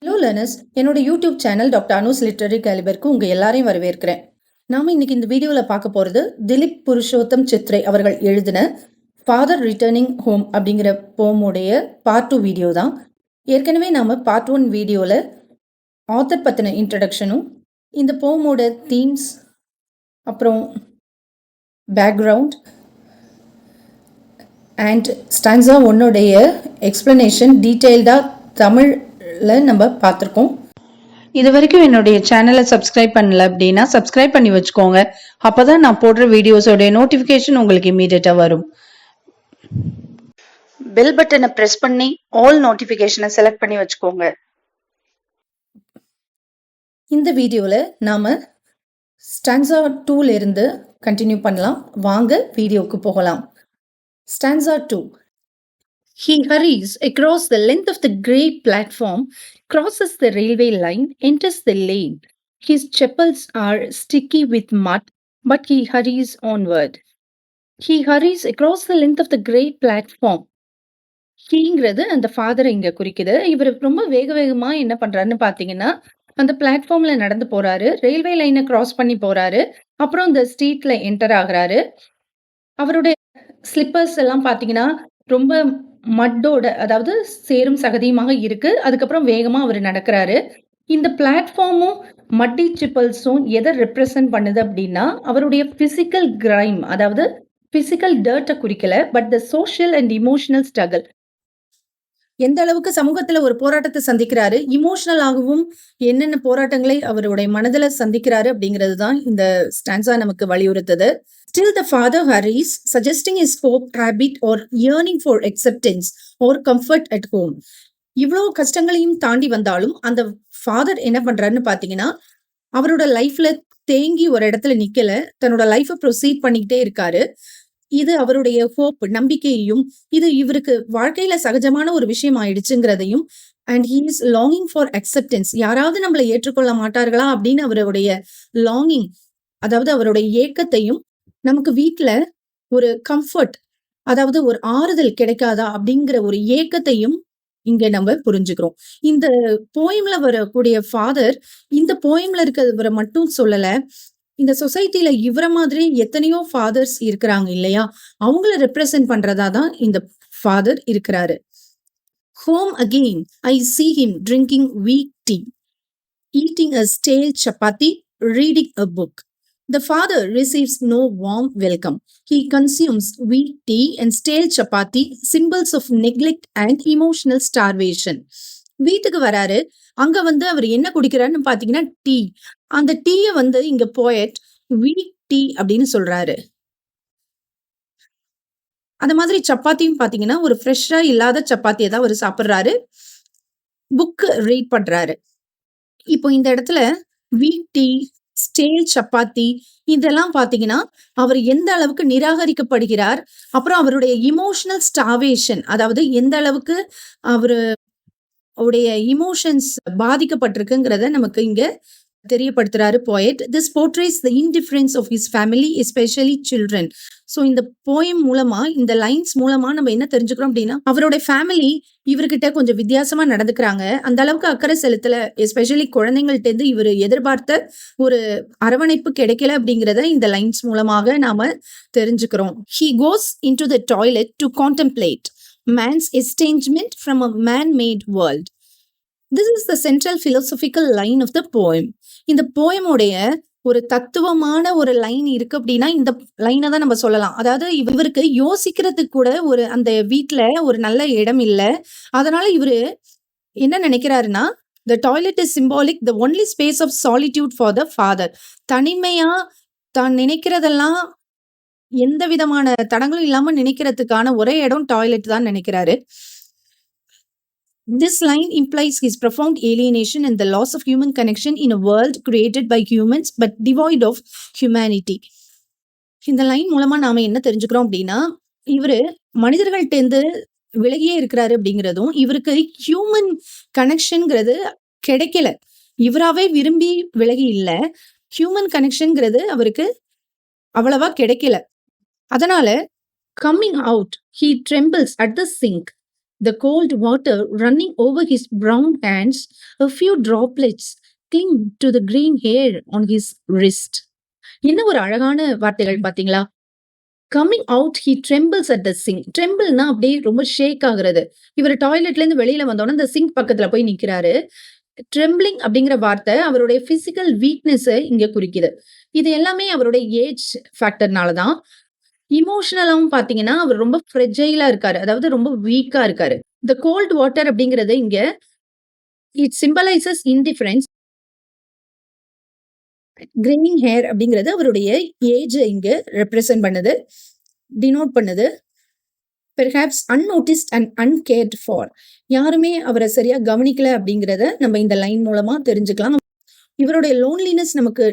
Hello learners, என்னோட YouTube channel doctor Anu's literary கேலிபருக்கு உங்கள் எல்லாரையும் வரவேற்கிறேன். நாம் இன்னைக்கு இந்த வீடியோவில் பார்க்க போகிறது திலீப் புருஷோத்தம் சித்ரே அவர்கள் எழுதின ஃபாதர் ரிட்டர்னிங் ஹோம் அப்படிங்கிற போமுடைய பார்ட் 2 வீடியோ தான். ஏற்கனவே நாம் பார்ட் 1 வீடியோவில் ஆத்தர் பற்றின இன்ட்ரடக்ஷனும் இந்த போமோட தீம்ஸ் அப்புறம் பேக்ரவுண்ட் அண்ட் ஸ்டான்ஸா ஒன்னுடைய எக்ஸ்பிளனேஷன் டீட்டெயில்டாக தமிழில் நம்ம பார்த்துருக்கோம். இது வரைக்கும் என்னுடைய சேனலை சப்ஸ்கிரைப் பண்ணல அப்படின்னா சப்ஸ்கிரைப் பண்ணி வச்சுக்கோங்க. அப்போதான் நான் போடுற வீடியோஸோடைய நோட்டிஃபிகேஷன் உங்களுக்கு இமீடியட்டாக வரும். பெல் பட்டனை ப்ரெஸ் பண்ணி ஆல் நோட்டிஃபிகேஷனை செலக்ட் பண்ணி வச்சுக்கோங்க. இந்த வீடியோவில் நாம் ஸ்டான்ஸா 2ல இருந்து கண்டினியூ பண்ணலாம். வாங்க வீடியோவுக்கு போகலாம். Stanza 2. He hurries across the length of the grey platform, crosses the railway line, enters the lane. His chappals are sticky with mud, but he hurries onward. He hurries across the length of the grey platform. ஹீங்கிறது அந்த ஃபாதரை இங்க குறிக்குது. இவர் ரொம்ப வேகமா என்ன பண்றாருன்னு பாத்தீங்கன்னா, அந்த பிளாட்ஃபார்ம்ல நடந்து போறாரு, ரயில்வே லைனை கிராஸ் பண்ணி போறாரு, அப்புறம் இந்த ஸ்ட்ரீட்ல என்டர் ஆகுறாரு. அவருடைய ஸ்லிப்பர்ஸ் எல்லாம் பாத்தீங்கன்னா ரொம்ப மட்டோட, அதாவது சேரும் சகதியுமாக இருக்கு. அதுக்கப்புறம் வேகமா அவர் நடக்கிறாரு. இந்த பிளாட்ஃபார்மும் மட்டி சிப்பல்ஸும் எதை ரெப்ரசன்ட் பண்ணுது அப்படின்னா, அவருடைய பிசிக்கல் கிரைம், அதாவது பிசிக்கல் டர்ட்டை குறிக்கல, but the social and emotional struggle. எந்த அளவுக்கு சமூகத்துல ஒரு போராட்டத்தை சந்திக்கிறாரு, இமோஷனலாகவும் என்னென்ன போராட்டங்களை அவருடைய மனதில் சந்திக்கிறாரு அப்படிங்கிறது தான் இந்த ஸ்டான்ஸா நமக்கு வலியுறுத்துது. Still the father hurries, suggesting his hope, habit or yearning for acceptance or comfort at home. இவ்வளவு கஷ்டங்களையும் தாண்டி வந்தாலும் அந்த ஃபாதர் என்ன பண்றாருன்னு பாத்தீங்கன்னா, அவரோட லைஃப்ல தேங்கி ஒரு இடத்துல நிக்கல, தன்னோட லைஃபை ப்ரொசீட் பண்ணிக்கிட்டே இருக்காரு. இது அவருடைய ஹோப், நம்பிக்கையையும், இது இவருக்கு வாழ்க்கையில சகஜமான ஒரு விஷயம் ஆயிடுச்சுங்கிறதையும், and he is longing for acceptance. யாராவது நம்மளை ஏற்றுக்கொள்ள மாட்டார்களா அப்படின்னு அவருடைய லாங்கிங், அதாவது அவருடைய ஏக்கத்தையும், நமக்கு வீட்டுல ஒரு கம்ஃபர்ட், அதாவது ஒரு ஆறுதல் கிடைக்காதா அப்படிங்கிற ஒரு ஏக்கத்தையும் இங்க நம்ம புரிஞ்சுக்கிறோம். இந்த போயம்ல வரக்கூடிய ஃபாதர் இந்த போயம்ல இருக்கிறவரை மட்டும் சொல்லல, இந்த சொசைட்டில இவர மாதிரி எத்தனையோ ஃபாதர்ஸ் இருக்கிறாங்க இல்லையா, அவங்கள ரெப்ரசன்ட் பண்றதா தான் இந்த ஃபாதர் இருக்கிறாரு. Home again, I see him drinking weak tea, eating a stale chapati, reading a book. The father receives no warm welcome. He consumes weak tea and stale chapati, symbols of neglect and emotional starvation. வீட்டுக்கு வராரு, அங்க அவர் என்ன குடிக்கிறாருன்னு பாத்தீங்கன்னா tea. அந்த டீய இங்க poet week tea அப்படின்னு சொல்றாரு. அந்த மாதிரி சப்பாத்தியும் பாத்தீங்கன்னா ஒரு ஃப்ரெஷ்ஷா இல்லாத சப்பாத்தியை தான் அவர் சாப்பிடுறாரு, புக் ரீட் பண்றாரு. இப்போ இந்த இடத்துல வீக் டீ, ஸ்டேல் சப்பாத்தி, இதெல்லாம் பாத்தீங்கன்னா அவர் எந்த அளவுக்கு நிராகரிக்கப்படுகிறார், அப்புறம் அவருடைய இமோஷனல் ஸ்டார்வேஷன், அதாவது எந்த அளவுக்கு அவருடைய இமோஷன்ஸ் பாதிக்கப்பட்டிருக்குங்கிறத நமக்கு இங்க தெரியப்படுத்துறாரு poet. This portrays the indifference of his family, especially children. So இந்த போயம் மூலமா, இந்த லைன்ஸ் மூலமா நம்ம என்ன தெரிஞ்சுக்கிறோம் அப்படின்னா, அவரோட ஃபேமிலி இவர்கிட்ட கொஞ்சம் வித்தியாசமா நடந்துக்கிறாங்க, அந்த அளவுக்கு அக்கறை செலுத்தல, எஸ்பெஷலி குழந்தைங்கள்ட்ட இருந்து இவர் எதிர்பார்த்த ஒரு அரவணைப்பு கிடைக்கல அப்படிங்கிறத இந்த லைன்ஸ் மூலமாக நாம தெரிஞ்சுக்கிறோம். He goes into the toilet to contemplate man's estrangement from a man-made world. This is the central philosophical line of the poem. இந்த போயமுடைய ஒரு தத்துவமான ஒரு லைன் இருக்கு அப்படின்னா இந்த லைனை தான் நம்ம சொல்லலாம். அதாவது இவருக்கு யோசிக்கிறதுக்கு கூட ஒரு அந்த வீட்டுல ஒரு நல்ல இடம் இல்லை. அதனால இவரு என்ன நினைக்கிறாருன்னா, the toilet is symbolic, the only space of solitude for the father. தனிமையா தான் நினைக்கிறதெல்லாம் எந்த விதமான தடங்களும் இல்லாம நினைக்கிறதுக்கான ஒரே இடம் டாய்லெட் தான் நினைக்கிறாரு. This line implies his profound alienation and the loss of human connection in a world created by humans but devoid of humanity. இந்த லைன் மூலமா நாம என்ன தெரிஞ்சுக்கிறோம் அப்படின்னா, இவரு மனிதர்கள்ட்ட இருந்து விலகியே இருக்கிறாரு அப்படிங்கிறதும், இவருக்கு ஹியூமன் கனெக்ஷன்ங்கிறது கிடைக்கல, இவராவே விரும்பி விலகி இல்லை, ஹியூமன் கனெக்ஷன்ங்கிறது அவருக்கு அவ்வளவா கிடைக்கல. அதனால coming out, he trembles at the sink. The cold water running over his brown hands, a few droplets cling to the green hair on his wrist. என்ன ஒரு அழகான வார்த்தைகள் பாத்தீங்களா? Coming out he trembles at the sink. ட்ரெம்பிள்னா அப்படியே ரொம்ப ஷேக் ஆகுறது. இவர் டாய்லெட்ல இருந்து வெளியில வந்தோடனே இந்த சிங்க் பக்கத்துல போய் நிக்கிறாரு. ட்ரெம்பிளிங் அப்படிங்கிற வார்த்தை அவருடைய பிசிக்கல் வீக்னஸ் இங்க குறிக்குது. இது எல்லாமே அவருடைய ஏஜ் ஃபேக்டர்னால தான். இமோஷனலாவும் பாத்தீங்கன்னா அவர் ரொம்ப ஃப்ரெஜைலா இருக்காரு. அதாவது ரொம்ப வீக்கா இருக்காரு. இந்த கோல்ட் வாட்டர் அப்படிங்கிறது இங்க it symbolises indifference. Greying hair அப்படிங்கிறது அவருடைய ஏஜ் இங்க ரெப்ரசென்ட் பண்ணுது, டினோட் பண்ணுது. Perhaps unnoticed and uncared for. யாருமே அவரை சரியா கவனிக்கல அப்படிங்கிறத நம்ம இந்த லைன் மூலமா தெரிஞ்சுக்கலாம். இவருடைய லோன்லினஸ் நமக்கு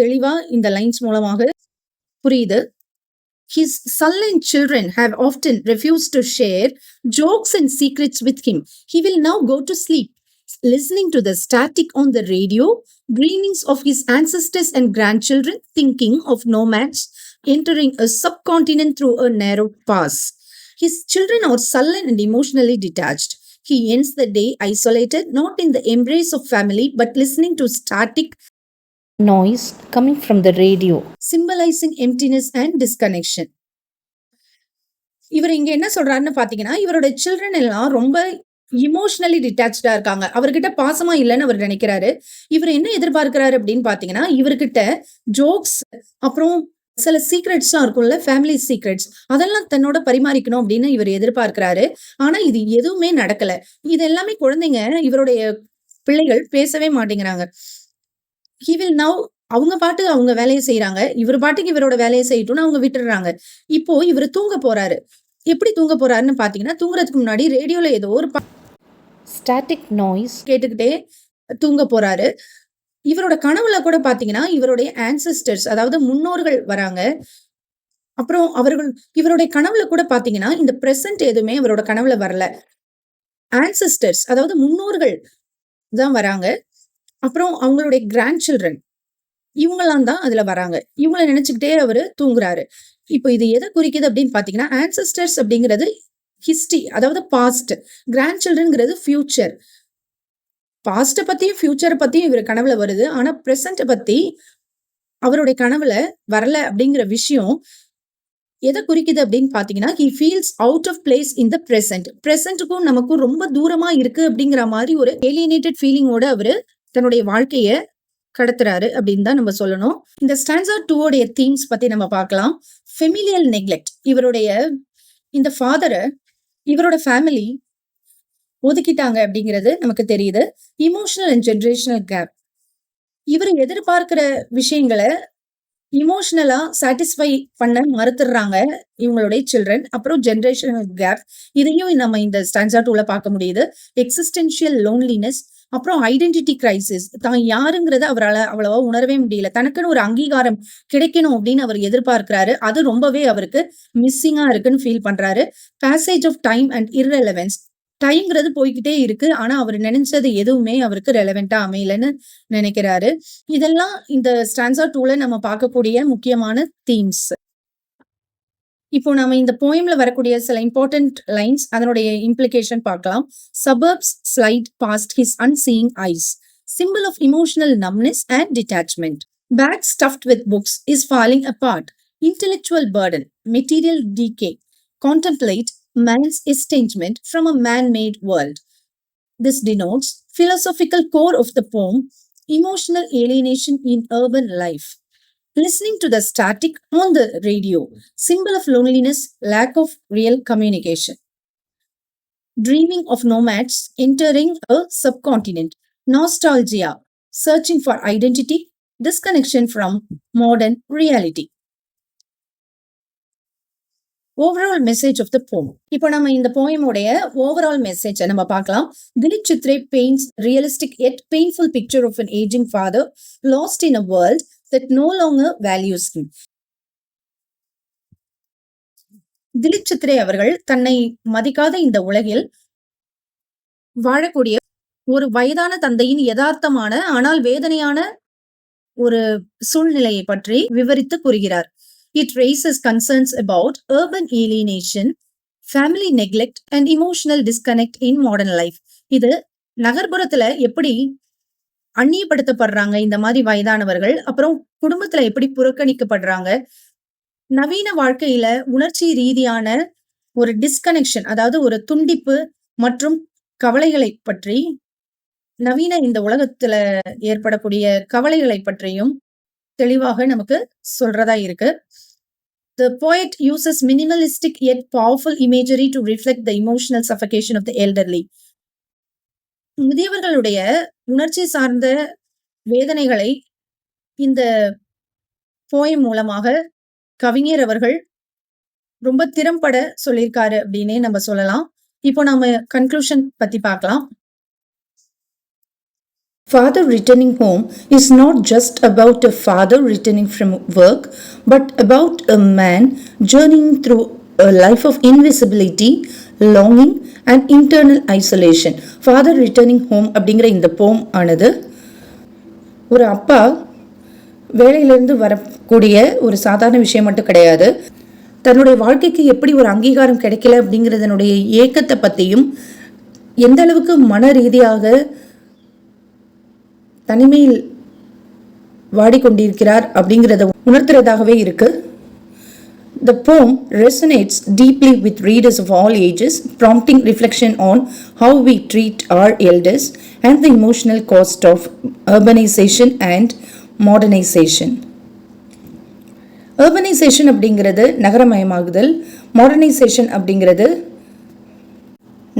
தெளிவா இந்த லைன்ஸ் மூலமாக புரியுது. His sullen children have often refused to share jokes and secrets with him. He will now go to sleep, listening to the static on the radio, dreamings of his ancestors and grandchildren, thinking of nomads entering a subcontinent through a narrow pass. His children are sullen and emotionally detached. He ends the day isolated, not in the embrace of family, but listening to static noise coming from the radio, symbolizing emptiness and disconnection. இவர் இங்க என்ன சொல்றாருன்னு பாத்தீங்கன்னா, இவரோட children எல்லாம் ரொம்ப emotionally டிட்டாச்சா இருக்காங்க. அவர்கிட்ட பாசமா இல்லைன்னு அவர் நினைக்கிறாரு. இவர் என்ன எதிர்பார்க்கிறாரு அப்படின்னு பாத்தீங்கன்னா, இவர்கிட்ட ஜோக்ஸ் அப்புறம் சில சீக்ரெட்ஸ்லாம் இருக்கும்ல, ஃபேமிலி சீக்ரெட்ஸ், அதெல்லாம் தன்னோட பரிமாறிக்கணும் அப்படின்னு இவர் எதிர்பார்க்கிறாரு. ஆனா இது எதுவுமே நடக்கல. இது எல்லாமே குழந்தைங்க, இவருடைய பிள்ளைகள் பேசவே மாட்டேங்கிறாங்க. He will now அவங்க பாட்டு அவங்க வேலையை செய்யறாங்க. இவர் பாட்டுக்கு இவரோட வேலையை செய்யட்டும்னு அவங்க விட்டுடுறாங்க. இப்போ இவர் தூங்க போறாரு. எப்படி தூங்க போறாருன்னு பாத்தீங்கன்னா, தூங்குறதுக்கு முன்னாடி ரேடியோல ஏதோ ஒரு ஸ்டாட்டிக் நாய்ஸ் கேட்டுக்கிட்டே தூங்க போறாரு. இவரோட கனவுல கூட பாத்தீங்கன்னா இவருடைய ஆன்செஸ்டர்ஸ், அதாவது முன்னோர்கள் வராங்க. அப்புறம் இவருடைய கனவுல கூட பாத்தீங்கன்னா இந்த பிரசன்ட் எதுவுமே அவரோட கனவுல வரல. ஆன்செஸ்டர்ஸ் அதாவது முன்னோர்கள் தான் வராங்க. அப்புறம் அவங்களுடைய கிராண்ட் சில்ட்ரன் இவங்கெல்லாம் தான் அதுல வராங்க. இவங்கள நினைச்சுக்கிட்டே அவரு தூங்குறாரு. இப்போ இது எதை குறிக்குது அப்படின்னு பாத்தீங்கன்னா, ஆன்செஸ்டர்ஸ் அப்படிங்கிறது ஹிஸ்டரி, அதாவது பாஸ்ட். கிராண்ட் சில்ட்ரன்ங்கிறது ஃபியூச்சர். பாஸ்ட பத்தியும் ஃபியூச்சரை பத்தியும் இவர் கனவுல வருது. ஆனா பிரசன்ட பத்தி அவருடைய கனவுல வரல அப்படிங்கிற விஷயம் எதை குறிக்குது அப்படின்னு பாத்தீங்கன்னா, he feels out of place in the present. பிரசன்ட்டுக்கும் நமக்கும் ரொம்ப தூரமா இருக்கு அப்படிங்கிற மாதிரி ஒரு ஏலியனேட்டட் ஃபீலிங்கோட அவரு தன்னுடைய வாழ்க்கைய கடத்துறாரு அப்படின்னு தான் நம்ம சொல்லணும். இந்த ஸ்டான்சா 2 உடைய தீம்ஸ் பத்தி நம்ம பார்க்கலாம். Familial neglect. இவருடைய இந்த ஃபாதரை இவரோட ஃபேமிலி ஒதுக்கிட்டாங்க அப்படிங்கிறது நமக்கு தெரியுது. Emotional and generational gap. இவர் எதிர்பார்க்கிற விஷயங்களை இமோஷனலா சாட்டிஸ்ஃபை பண்ண மறுத்துடுறாங்க இவங்களுடைய சில்ட்ரன். அப்புறம் ஜெனரேஷனல் கேப், இதையும் நம்ம இந்த ஸ்டான்சா 2ல பார்க்க முடியுது. எக்ஸிஸ்டென்ஷியல் லோன்லினஸ், அப்புறம் ஐடென்டிட்டி கிரைசிஸ். தான் யாருங்கிறத அவரால் அவ்வளவா உணரவே முடியல. தனக்குன்னு ஒரு அங்கீகாரம் கிடைக்கணும் அப்படின்னு அவர் எதிர்பார்க்கிறாரு. அது ரொம்பவே அவருக்கு மிஸ்ஸிங்கா இருக்குன்னு ஃபீல் பண்றாரு. Passage of time and irrelevance. டைம்ங்கிறது போய்கிட்டே இருக்கு. ஆனா அவர் நினைச்சது எதுவுமே அவருக்கு ரெலவெண்டா அமையலன்னு நினைக்கிறாரு. இதெல்லாம் இந்த ஸ்டான்சா 2ல நம்ம பார்க்கக்கூடிய முக்கியமான தீம்ஸ். இப்போ நாம இந்த போயம்ல வரக்கூடிய சில இம்பார்ட்டன்ட் லைன்ஸ், அதனுடைய இம்ப்ளிகேஷன் பார்க்கலாம். Suburbs slide past his unseeing eyes, symbol of emotional numbness and detachment. Bag stuffed with books is falling apart, intellectual burden, material decay. Contemplate man's estrangement from a man-made world. This denotes philosophical core of the poem, emotional alienation in urban life. Listening to the static on the radio, symbol of loneliness, lack of real communication. Dreaming of nomads entering a subcontinent, nostalgia, searching for identity, disconnection from modern reality. Overall message of the poem. இப்போ நம்ம இந்த போயமுடைய overall message நம்ம பார்க்கலாம். Dilip Chitre paints realistic yet painful picture of an aging father lost in a world that no longer values him. Dilip Chitre அவர்கள் தன்னை மதிக்காத இந்த உலகில் வாழக்கூடிய ஒரு வயதான தந்தையின் யதார்த்தமான ஆனால் வேதனையான ஒரு சூழ்நிலையை பற்றி விவரித்து கூறுகிறார். It raises concerns about urban alienation, family neglect and emotional disconnect in modern life. இது நகர்ப்புறத்துல எப்படி அந்நியப்படுத்தப்படுறாங்க இந்த மாதிரி வயதானவர்கள், அப்புறம் குடும்பத்துல எப்படி புறக்கணிக்கப்படுறாங்க, நவீன வாழ்க்கையில உணர்ச்சி ரீதியான ஒரு டிஸ்கனெக்ஷன், அதாவது ஒரு துண்டிப்பு மற்றும் கவலைகளை பற்றி, நவீன இந்த உலகத்துல ஏற்படக்கூடிய கவலைகளை பற்றியும் தெளிவாக நமக்கு சொல்றதா இருக்கு. The poet uses minimalistic yet powerful imagery to reflect the emotional suffocation of the elderly. முதியவர்களுடைய உணர்ச்சி சார்ந்த வேதனைகளை இந்த போயம் மூலமாக கவிஞர் அவர்கள் ரொம்ப திறம்பட சொல்லியிருக்காரு அப்படின்னே நம்ம சொல்லலாம். இப்போ நாம கன்க்ளூஷன் பத்தி பார்க்கலாம். Father returning home is not just about a father returning from work, but about a man journeying through a life of invisibility, longing and internal isolation. Father returning home அப்படிங்கிற இந்த போம் ஆனது ஒரு அப்பா வேலையிலிருந்து வரக்கூடிய ஒரு சாதாரண விஷயம் மட்டும் கிடையாது. தன்னுடைய வாழ்க்கைக்கு எப்படி ஒரு அங்கீகாரம் கிடைக்கல அப்படிங்கிறதனுடைய ஏக்கத்தை பற்றியும், எந்த அளவுக்கு மன ரீதியாக தனிமையில் வாடிக்கொண்டிருக்கிறார் அப்படிங்கிறத உணர்த்துறதாகவே இருக்கு. The poem resonates deeply with readers of all ages, prompting reflection on how we treat our elders and the emotional cost of urbanization and modernization. Urbanization அப்படிங்கிறது நகரமயமாகுதல், மாடர்னைசேஷன் அப்படிங்கிறது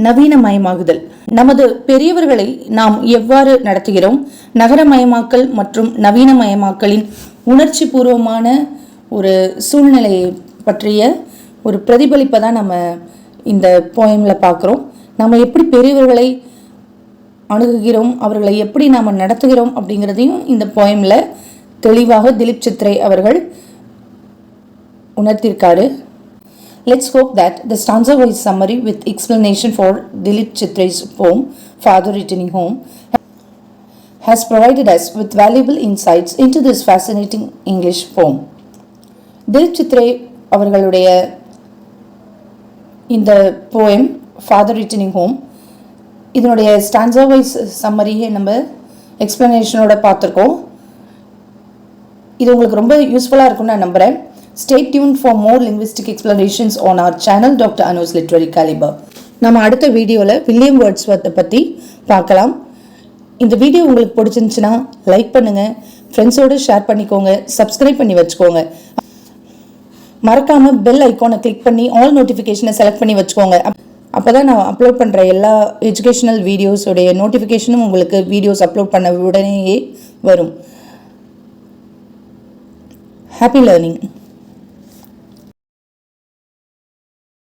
நவீனமயமாகுதல். நமது பெரியவர்களை நாம் எவ்வாறு நடத்துகிறோம், நகரமயமாக்கல் மற்றும் நவீனமயமாக்கலின் உணர்ச்சி பூர்வமான ஒரு சூழ்நிலையை பற்றிய ஒரு பிரதிபலிப்பை தான் நம்ம இந்த போயமில் பார்க்குறோம். நம்ம எப்படி பெரியவர்களை அணுகுகிறோம், அவர்களை எப்படி நாம் நடத்துகிறோம் அப்படிங்கிறதையும் இந்த போயமில் தெளிவாக திலீப் சித்ரே அவர்கள் உணர்த்தியிருக்காரு. Let's hope that the stanza-wise summary with explanation for Dilip Chitra's poem, Father Returning Home, has provided us with valuable insights into this fascinating English poem. Dilip Chitra அவர்களுடைய இந்த poem, Father Returning Home, இதனுடைய stanza-wise summary-யை நம்ம explanation-ஓட பார்த்துருக்கோம். இது உங்களுக்கு ரொம்ப யூஸ்ஃபுல்லாக இருக்கும்னு நான் நம்புகிறேன். Stay tuned for more linguistic explanations on our channel, Dr. Anu's Literary Caliber. நம்ம அடுத்த வீடியோவில் வில்லியம் வேர்ட்ஸ்வர்த்தை பற்றி பார்க்கலாம். இந்த வீடியோ உங்களுக்கு பிடிச்சிருந்துச்சுன்னா லைக் பண்ணுங்கள், ஃப்ரெண்ட்ஸோடு ஷேர் பண்ணிக்கோங்க, சப்ஸ்கிரைப் பண்ணி வச்சுக்கோங்க. மறக்காமல் பெல் ஐக்கானை கிளிக் பண்ணி ஆல் நோட்டிஃபிகேஷனை செலக்ட் பண்ணி வச்சுக்கோங்க. அப்போ தான் நான் அப்லோட் பண்ணுற எல்லா எஜுகேஷனல் வீடியோஸோடைய நோட்டிஃபிகேஷனும் உங்களுக்கு வீடியோஸ் அப்லோட் பண்ண உடனேயே வரும். Happy learning.